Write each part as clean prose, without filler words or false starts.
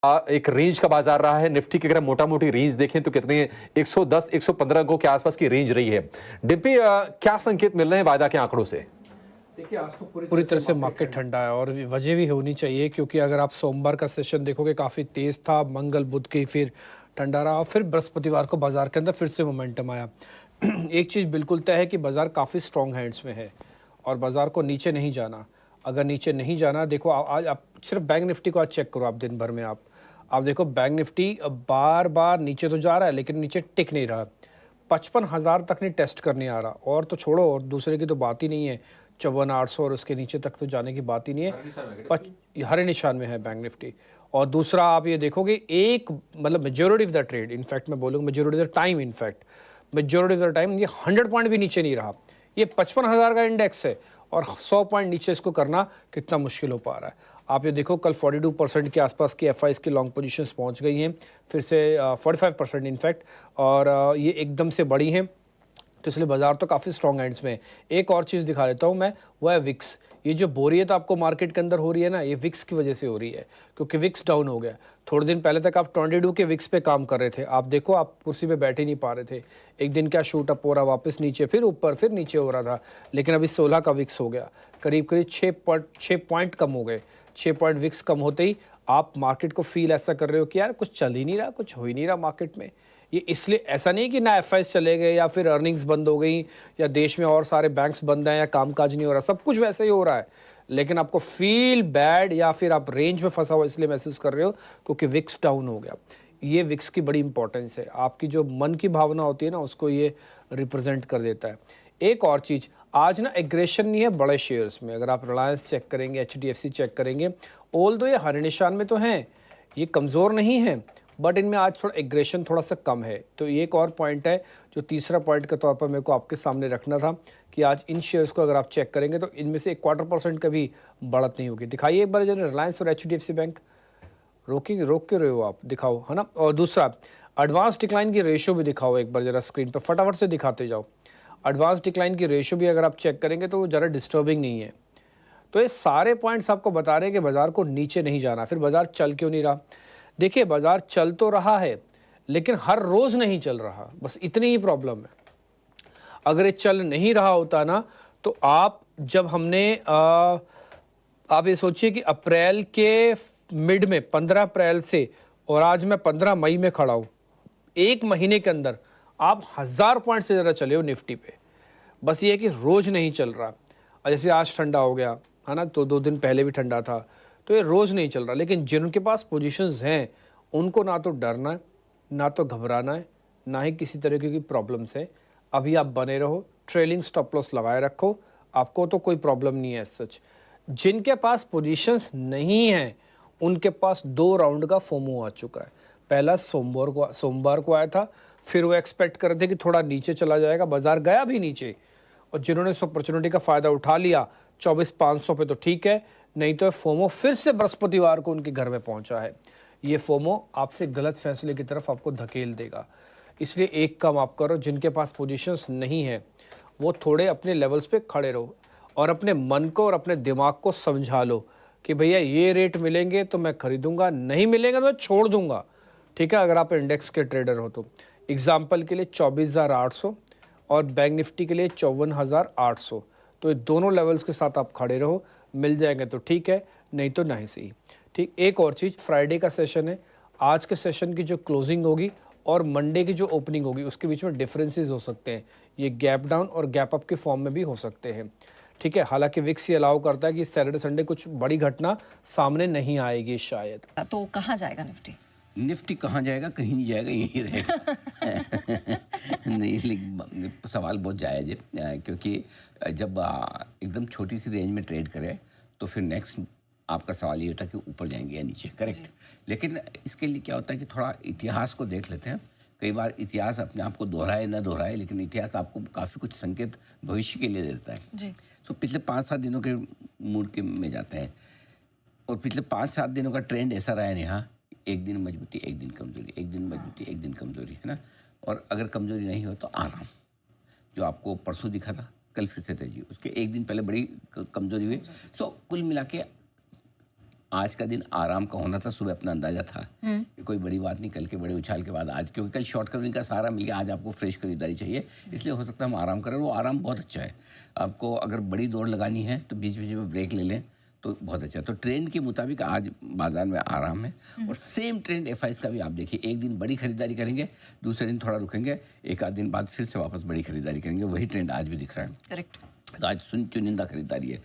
एक रेंज का बाजार रहा है। निफ्टी की अगर मोटा मोटी रेंज देखें तो कितने 110 115 को के आसपास की रेंज रही है। डिम्पी, क्या संकेत मिल रहे हैं वायदा के आंकड़ों से? देखिए, आज तो पूरी तरह से मार्केट ठंडा है और वजह भी होनी चाहिए, क्योंकि अगर आप सोमवार का सेशन देखोगे काफ़ी तेज़ था, मंगल बुध की फिर ठंडा रहा, फिर बृहस्पतिवार को बाजार के अंदर फिर से मोमेंटम आया। एक चीज़ बिल्कुल तय है कि बाजार काफ़ी स्ट्रॉन्ग हैंड्स में है और बाजार को नीचे नहीं जाना। अगर नीचे नहीं जाना, देखो आज आप सिर्फ बैंक निफ्टी को आज चेक करो, आप दिन भर में आप देखो बैंक निफ्टी बार बार नीचे तो जा रहा है लेकिन नीचे टिक नहीं रहा। 55,000 तक नहीं टेस्ट करने आ रहा, और तो छोड़ो, और दूसरे की तो बात ही नहीं है। 54,800 और उसके नीचे तक तो जाने की बात ही नहीं है। हरे निशान में है बैंक निफ्टी। और दूसरा आप ये देखोगे, एक मतलब majority of the trade, in fact मैं बोलूँगा majority of the time, in fact majority of the time ये 100 पॉइंट भी नीचे नहीं रहा। ये 55,000 का इंडेक्स है और 100 पॉइंट नीचे इसको करना कितना मुश्किल हो पा रहा है। आप ये देखो, कल 42% के आसपास की एफआईज की लॉन्ग पोजीशंस पहुंच गई हैं, फिर से 45% इनफैक्ट, और ये एकदम से बड़ी हैं, तो इसलिए बाजार तो काफ़ी स्ट्रॉन्ग हैंड्स में है। एक और चीज़ दिखा देता हूँ मैं, वो है विक्स। ये जो बोरियत आपको मार्केट के अंदर हो रही है ना, ये विक्स की वजह से हो रही है, क्योंकि विक्स डाउन हो गया। थोड़े दिन पहले तक आप 22 के विक्स पे काम कर रहे थे, आप देखो आप कुर्सी पे बैठ ही नहीं पा रहे थे। एक दिन क्या शूट अप हो रहा, वापस नीचे, फिर ऊपर, फिर नीचे हो रहा था, लेकिन अभी 16 का विक्स हो गया, करीब करीब 6 पॉइंट कम हो गए। 6 पॉइंट विक्स कम होते ही आप मार्केट को फील ऐसा कर रहे हो कि यार कुछ चल ही नहीं रहा, कुछ हो ही नहीं रहा मार्केट में। ये इसलिए ऐसा नहीं कि ना एफआईएस चले गए या फिर अर्निंग्स बंद हो गई या देश में और सारे बैंक्स बंद हैं या कामकाज नहीं हो रहा, सब कुछ वैसे ही हो रहा है, लेकिन आपको फील बैड या फिर आप रेंज में फंसा हुआ इसलिए महसूस कर रहे हो क्योंकि विक्स डाउन हो गया। ये विक्स की बड़ी इंपॉर्टेंस है, आपकी जो मन की भावना होती है ना, उसको ये रिप्रेजेंट कर देता है। एक और चीज़, आज ना एग्रेशन नहीं है बड़े शेयर्स में। अगर आप रिलायंस चेक करेंगे, एचडीएफसी चेक करेंगे, ऑल दो ये हरे निशान में तो हैं, ये कमज़ोर नहीं है, बट इनमें आज थोड़ा एग्रेशन थोड़ा सा कम है। तो ये एक और पॉइंट है जो तीसरा पॉइंट के तौर पर मेरे को आपके सामने रखना था, कि आज इन शेयर्स को अगर आप चेक करेंगे तो इनमें से 1/4% का भी बढ़त नहीं होगी। दिखाइए एक बार जो रिलायंस और एचडीएफसी बैंक, रोक के रहे हो आप, दिखाओ, है ना। और दूसरा, एडवांस डिक्लाइन की रेशियो भी दिखाओ एक बार जरा स्क्रीन पर, फटाफट से दिखाते जाओ। एडवांस डिक्लाइन की रेशियो भी अगर आप चेक करेंगे तो वो ज़रा डिस्टर्बिंग नहीं है। तो ये सारे पॉइंट्स आपको बता रहे हैं कि बाजार को नीचे नहीं जाना। फिर बाजार चल क्यों नहीं रहा? देखिए, बाजार चल तो रहा है लेकिन हर रोज नहीं चल रहा, बस इतनी ही प्रॉब्लम है। अगर ये चल नहीं रहा होता ना, तो आप जब हमने आप ये सोचिए कि अप्रैल के मिड में 15 अप्रैल से और आज मैं 15 मई में खड़ा हूं, एक महीने के अंदर आप 1000 पॉइंट से ज़्यादा चले हो निफ्टी पे। बस ये है कि रोज नहीं चल रहा। और जैसे आज ठंडा हो गया है ना, तो 2 दिन पहले भी ठंडा था, तो ये रोज़ नहीं चल रहा। लेकिन जिनके पास पोजीशंस हैं उनको ना तो डरना है, ना तो घबराना है, ना ही किसी तरीके की प्रॉब्लम्स है। अभी आप बने रहो, ट्रेलिंग स्टॉप लॉस लगाए रखो, आपको तो कोई प्रॉब्लम नहीं है सच। जिनके पास पोजीशंस नहीं हैं उनके पास 2 राउंड का फोमो आ चुका है। पहला सोमवार को आया था, फिर वो एक्सपेक्ट कर रहे थे कि थोड़ा नीचे चला जाएगा, बाजार गया भी नीचे, और जिन्होंने इस अपॉर्चुनिटी का फ़ायदा उठा लिया 24,500 पे, तो ठीक है, नहीं तो फोमो फिर से बृहस्पतिवार को उनके घर में पहुंचा है। ये फोमो आपसे गलत फैसले की तरफ आपको धकेल देगा। इसलिए एक काम आप करो, जिनके पास पोजीशंस नहीं है वो थोड़े अपने लेवल्स पे खड़े रहो और अपने मन को और अपने दिमाग को समझा लो कि भैया ये रेट मिलेंगे तो मैं खरीदूंगा, नहीं मिलेंगे तो मैं छोड़ दूंगा। ठीक है, अगर आप इंडेक्स के ट्रेडर हो तो। एग्जाम्पल के लिए 24,800 और बैंक निफ्टी के लिए 54,800, तो ये दोनों लेवल्स के साथ आप खड़े रहो, मिल जाएंगे तो ठीक है, नहीं तो नहीं सही। ठीक, एक और चीज़, फ्राइडे का सेशन है, आज के सेशन की जो क्लोजिंग होगी और मंडे की जो ओपनिंग होगी उसके बीच में डिफरेंसेस हो सकते हैं। ये गैप डाउन और गैप अप के फॉर्म में भी हो सकते हैं। ठीक है, हालांकि विक्स ये अलाउ करता है कि सैटरडे संडे कुछ बड़ी घटना सामने नहीं आएगी शायद। तो कहाँ जाएगा निफ्टी? निफ्टी कहाँ जाएगा? कहीं नहीं जाएगा, यहीं रहेगा। नहीं, लेकिन सवाल बहुत जायज़ है, क्योंकि जब एकदम छोटी सी रेंज में ट्रेड करें तो फिर नेक्स्ट आपका सवाल ये होता है कि ऊपर जाएंगे या नीचे, करेक्ट। लेकिन इसके लिए क्या होता है कि थोड़ा इतिहास को देख लेते हैं। कई बार इतिहास अपने आप को दोहराए ना दोहराए, लेकिन इतिहास आपको काफ़ी कुछ संकेत भविष्य के लिए देता है जी। तो पिछले 5-7 दिनों के मूड के में जाते हैं, और पिछले 5-7 दिनों का ट्रेंड ऐसा रहा है यहाँ, एक दिन मजबूती, एक दिन कमजोरी, एक दिन मजबूती, एक दिन कमजोरी, है ना। और अगर कमजोरी नहीं हो तो आराम, जो आपको परसों दिखा था, कल फिर से तेजी, उसके एक दिन पहले बड़ी कमजोरी हुई। सो कुल मिला के आज का दिन आराम का होना था, सुबह अपना अंदाजा था कि कोई बड़ी बात नहीं, कल के बड़े उछाल के बाद आज, क्योंकि कल शॉर्ट कवरिंग का सहारा मिल गया, आज आपको फ्रेश खरीदारी चाहिए, इसलिए हो सकता है हम आराम करें। वो आराम बहुत अच्छा है। आपको अगर बड़ी दौड़ लगानी है तो बीच बीच में ब्रेक ले लें तो बहुत अच्छा है। तो ट्रेंड के मुताबिक आज बाजार में आराम है। और सेम ट्रेंड एफआईएस का भी आप देखिए, एक दिन बड़ी खरीदारी करेंगे, दूसरे दिन थोड़ा रुकेंगे, एक आध दिन बाद फिर से वापस बड़ी खरीदारी करेंगे। वही ट्रेंड आज भी दिख रहा है। करेक्ट। तो आज चुनिंदा खरीदारी है।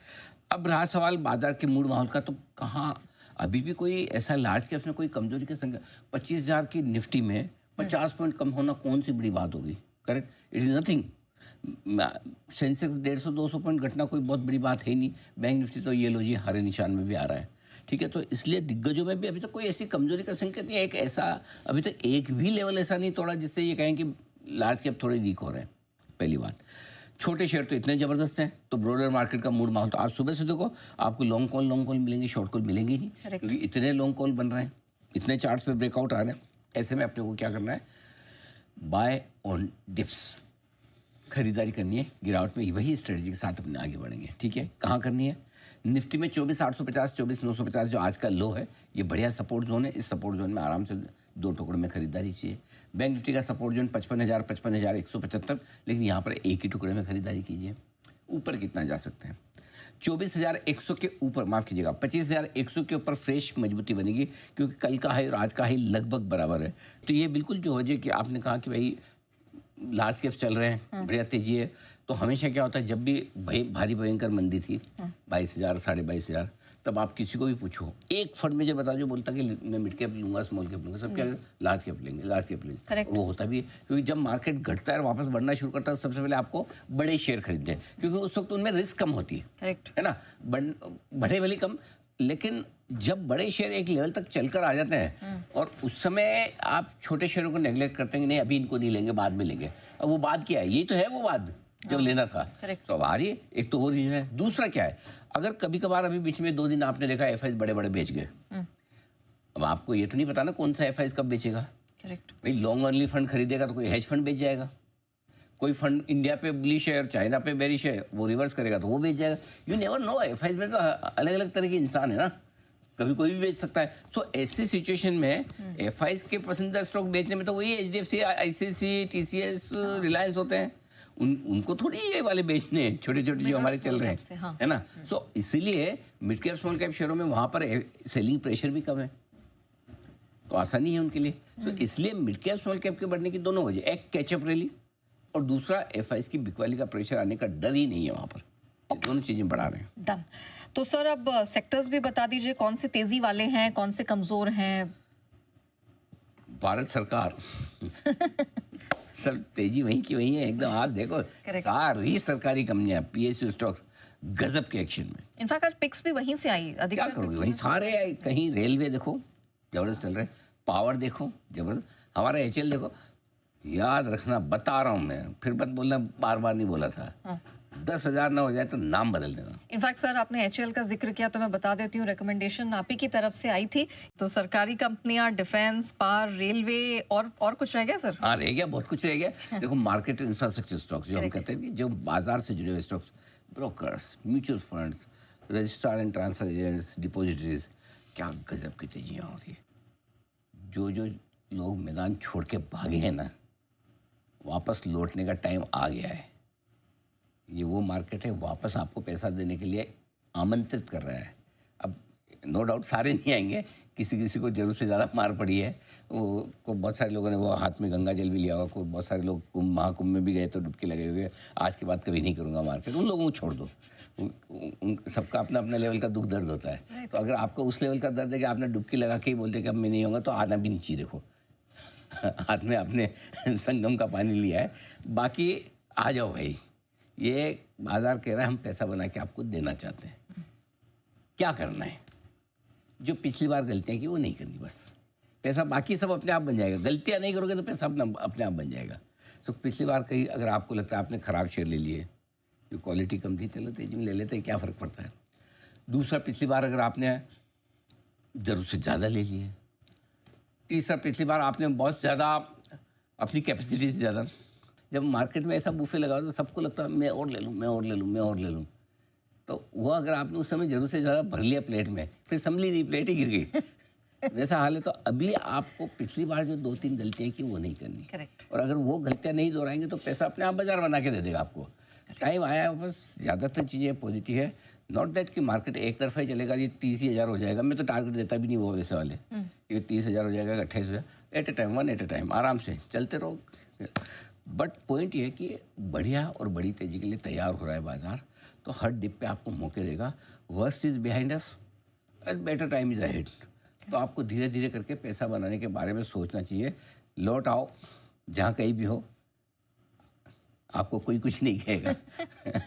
अब रहा सवाल बाजार के मूड माहौल का, तो कहाँ अभी भी कोई ऐसा लार्ज कैप्स में कोई कमजोरी की संख्या, 25,000 की निफ्टी में 50 पॉइंट कम होना कौन सी बड़ी बात होगी? Correct, it is nothing. Sensex 150-200 point घटना कोई बहुत बड़ी बात है ही नहीं। बैंक निफ्टी तो ये लो जी हरे निशान में भी आ रहा है। ठीक है, तो इसलिए दिग्गजों में भी अभी तक कोई ऐसी कमजोरी का संकेत नहीं है। एक ऐसा अभी तक एक भी लेवल ऐसा नहीं तोड़ा जिससे ये कहें कि लार्ज कैप थोड़े वीक हो रहे हैं। पहली बात, छोटे शेयर तो इतने जबरदस्त हैं, तो ब्रॉडर मार्केट का मूड माहौल तो आज सुबह से देखो आपको लॉन्ग कॉल मिलेंगे, शॉर्ट कॉल मिलेंगे नहीं, क्योंकि इतने लॉन्ग कॉल बन रहे हैं, इतने चार्ट्स पे ब्रेकआउट आ रहे हैं। ऐसे में अपने को क्या करना है? बाय ऑन डिप्स खरीदारी करनी है, गिरावट में वही स्ट्रेटजी के साथ अपने आगे बढ़ेंगे। ठीक है, कहाँ करनी है? निफ्टी में 24,850, 24,950 जो आज का लो है, ये बढ़िया सपोर्ट जोन है। इस सपोर्ट जोन में आराम से 2 टुकड़े में खरीदारी चाहिए। बैंक निफ्टी का सपोर्ट जोन 55,000, 55,175, लेकिन यहाँ पर एक ही टुकड़े में खरीदारी कीजिए। ऊपर कितना जा सकते हैं? 24,100 के ऊपर, माफ कीजिएगा 25,100 के ऊपर फ्रेश मजबूती बनेगी, क्योंकि कल का हाई और आज का हाई लगभग बराबर है। तो ये बिल्कुल जो वजह कि आपने कहा कि भाई लार्ज कैप्स चल रहे हैं, बढ़िया तेजी है, तो हमेशा क्या होता है जब भी भारी भयंकर मंदी थी 22,000, 22,500, तब आप किसी को भी पूछो, एक फंड में जो बता जो बोलता कि मैं मिड कैप लूंगा, स्मॉल कैप लूंगा, सब क्या लार्ज कैप लेंगे, लार्ज कैप लेंगे। वो होता भी है, क्योंकि जब मार्केट घटता है और वापस बढ़ना शुरू करता है, सबसे पहले आपको बड़े शेयर खरीदने हैं, क्योंकि उस वक्त उनमें रिस्क कम होती है, है ना? बढ़े वाली कम, लेकिन जब बड़े शेयर एक लेवल तक चलकर आ जाते हैं और उस समय आप छोटे शेयरों को नेग्लेक्ट करते हैं कि नहीं अभी इनको नहीं लेंगे, बाद में लेंगे। अब वो बाद क्या है? यही तो है वो बाद जब लेना था। तो अब आ रही है, एक तो वो रीजन है। दूसरा क्या है, अगर कभी कभार अभी बीच में 2 दिन आपने देखा एफआईएस बड़े बड़े बेच गए, अब आपको ये तो नहीं पता ना कौन सा एफआईएस कब बेचेगा। करेक्ट। भाई लॉन्ग अर्ली फंड खरीदेगा तो कोई हेज फंड बेच जाएगा, कोई फंड इंडिया पे बुलिश है और चाइना पे बेरिश है, वो रिवर्स करेगा तो वो बेच जाएगा। यू नेवर नो, एफआईएस में तो अलग अलग तरह के इंसान है ना, कभी कोई भी बेच सकता है। तो ऐसी सिचुएशन में एफआईएस के पसंदीदा स्टॉक बेचने में तो वही एचडीएफसी, आईसीआईसीआई, टीसीएस, रिलायंस होते हैं। उनको थोड़ी ये वाले बेचने हैं, छोटे छोटे जो हमारे चल रहे हैं, है ना? सो इसीलिए मिड कैप स्मॉल कैप शेयरों में वहां पर सेलिंग प्रेशर भी कम है, तो आसानी है उनके लिए। तो इसलिए मिड कैप स्मॉल कैप के बढ़ने की दोनों वजह, एक कैचअप रैली और दूसरा एफआईएस की बिकवाली का प्रेशर आने का डर ही नहीं है वहां पर। दोनों चीजें बढ़ा रहे हैं। डन। तो सर अब सेक्टर्स भी बता दीजिए, कौन से तेजी वाले हैं, कौन से कमजोर हैं? भारत सरकार सब तेजी वहीं की वहीं है एकदम। आज देखो सारी सरकारी कंपनियां, पीएसयू स्टॉक्स गजब के एक्शन में। इनफैक्ट आज पिक्स भी वहीं से आई, क्या करोगे, वहीं सारे आए। कहीं रेलवे देखो जबरदस्त चल रहे, पावर देखो जबरदस्त, हमारा एचएल देखो। याद रखना, बता रहा हूं मैं, फिर मत बोलना बार बार नहीं बोला था। 10,000 ना हो जाए तो नाम बदल देना। इनफैक्ट सर आपने एचएल का जिक्र किया तो मैं बता देती हूँ, रिकमेंडेशन आप ही की तरफ से आई थी। तो सरकारी कंपनियां, डिफेंस, पावर, रेलवे और कुछ रह गया सर? हाँ रह गया, बहुत कुछ रह गया। देखो मार्केट इंफ्रास्ट्रक्चर स्टॉक्स जो हम कहते हैं कि जो बाजार से जुड़े हुए stocks, brokers, mutual funds, registrar and transfer agents, depositories, क्या गजब की तेजियां हो रही है। जो जो लोग मैदान छोड़ के भागे हैं ना, वापस लौटने का टाइम आ गया है। ये वो मार्केट है, वापस आपको पैसा देने के लिए आमंत्रित कर रहा है। अब नो डाउट सारे नहीं आएंगे, किसी किसी को जरूर से ज़्यादा मार पड़ी है। वो को बहुत सारे लोगों ने वो हाथ में गंगा जल भी लिया होगा, कोई बहुत सारे लोग महाकुंभ में भी गए तो डुबकी लगे हुए। आज के बाद कभी नहीं करूँगा मार्केट, उन लोगों को छोड़ दो। सबका अपना अपना लेवल का दुख दर्द होता है। तो अगर आपको उस लेवल का दर्द है कि आपने डुबकी लगा के ही बोलते कि अब मैं नहीं होगा, तो आना भी नहीं चाहिए। देखो हाथ में आपने संगम का पानी लिया है, बाकी आ जाओ भाई। ये बाजार कह रहा है हम पैसा बना के आपको देना चाहते हैं। क्या करना है? जो पिछली बार गलतियां की वो नहीं करनी, बस पैसा बाकी सब अपने आप बन जाएगा। गलतियां नहीं करोगे तो पैसा अपने आप बन जाएगा। तो पिछली बार कहीं अगर आपको लगता है आपने खराब शेयर ले लिए, जो क्वालिटी कम थी, चलो तेजी में ले लेते हैं, क्या फ़र्क पड़ता है। दूसरा, पिछली बार अगर आपने ज़रूरत से ज़्यादा ले लिए। तीसरा, पिछली बार आपने बहुत ज़्यादा अपनी कैपेसिटी से ज़्यादा। जब मार्केट में ऐसा बूफे लगा तो सबको लगता है मैं और ले लूँ, मैं और ले लूँ, मैं और ले लूँ। तो वो अगर आपने उस समय जरूर से ज़्यादा भर लिया प्लेट में, फिर संभली नहीं, प्लेट ही गिर गई। वैसा हाल है। तो अभी आपको पिछली बार जो 2-3 गलतियाँ की वो नहीं करनी। करेक्ट। और अगर वो गलतियाँ नहीं दोहराएंगे तो पैसा अपने आप बाजार बना के दे देगा आपको। टाइम आया है, बस ज़्यादातर चीज़ें पॉजिटिव है। नॉट दैट कि मार्केट एक तरफा ही चलेगा, ये 30,000 हो जाएगा। मैं तो टारगेट देता भी नहीं वो वैसे वाले, ये 30,000 हो जाएगा, 28,000, at a time, one at a time, आराम से चलते रहो। बट पॉइंट ये है कि बढ़िया और बड़ी तेजी के लिए तैयार हो रहा है बाजार, तो हर डिप पे आपको मौके देगा। Worst is behind us and better time is ahead. तो आपको धीरे धीरे करके पैसा बनाने के बारे में सोचना चाहिए। लौट आओ, जहाँ कहीं भी हो, आपको कोई कुछ नहीं कहेगा।